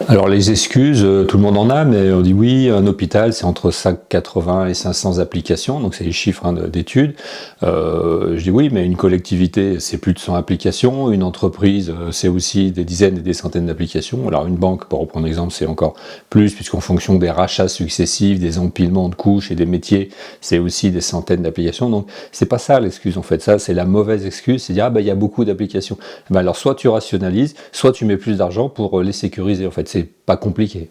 Alors les excuses, tout le monde en a, mais on dit oui, un hôpital c'est entre 580 et 500 applications, donc c'est les chiffres d'études. Je dis oui, mais une collectivité c'est plus de 100 applications, une entreprise c'est aussi des dizaines et des centaines d'applications. Alors une banque, pour reprendre l'exemple, c'est encore plus, puisqu'en fonction des rachats successifs, des empilements de couches et des métiers, c'est aussi des centaines d'applications. Donc c'est pas ça l'excuse en fait, ça c'est la mauvaise excuse, c'est dire ah ben il y a beaucoup d'applications. Ben alors soit tu rationalises, soit tu mets plus d'argent pour les sécuriser en fait. C'est pas compliqué.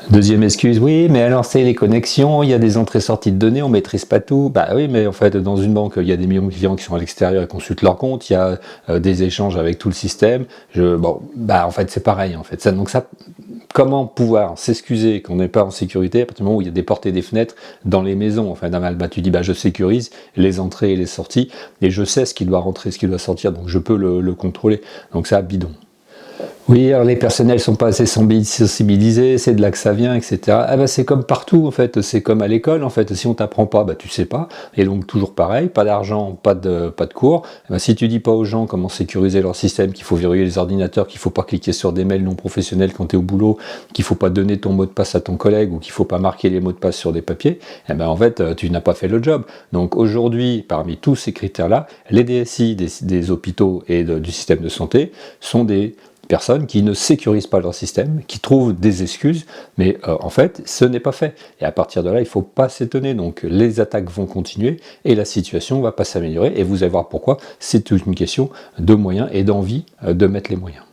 Deuxième excuse, oui, mais alors c'est les connexions, il y a des entrées-sorties de données, on maîtrise pas tout. Bah oui, mais en fait, dans une banque, il y a des millions de clients qui sont à l'extérieur et consultent leur compte, il y a des échanges avec tout le système. Bon, bah en fait, c'est pareil, en fait. Ça, donc ça, comment pouvoir s'excuser qu'on n'est pas en sécurité à partir du moment où il y a des portes et des fenêtres dans les maisons? Enfin, bah, tu dis, bah je sécurise les entrées et les sorties, et je sais ce qui doit rentrer, ce qui doit sortir, donc je peux le contrôler. Donc ça, bidon. Oui, alors les personnels sont pas assez sensibilisés, c'est de là que ça vient, etc. Ah ben c'est comme partout en fait, c'est comme à l'école en fait. Si on t'apprend pas, bah tu sais pas. Et donc toujours pareil, pas d'argent, pas de cours. Eh ben, si tu dis pas aux gens comment sécuriser leur système, qu'il faut verrouiller les ordinateurs, qu'il faut pas cliquer sur des mails non professionnels quand tu es au boulot, qu'il faut pas donner ton mot de passe à ton collègue ou qu'il faut pas marquer les mots de passe sur des papiers, eh ben en fait tu n'as pas fait le job. Donc aujourd'hui, parmi tous ces critères-là, les DSI des hôpitaux et du système de santé sont des personnes qui ne sécurisent pas leur système, qui trouvent des excuses, mais en fait, ce n'est pas fait. Et à partir de là, il ne faut pas s'étonner. Donc, les attaques vont continuer et la situation ne va pas s'améliorer. Et vous allez voir pourquoi. C'est une question de moyens et d'envie de mettre les moyens.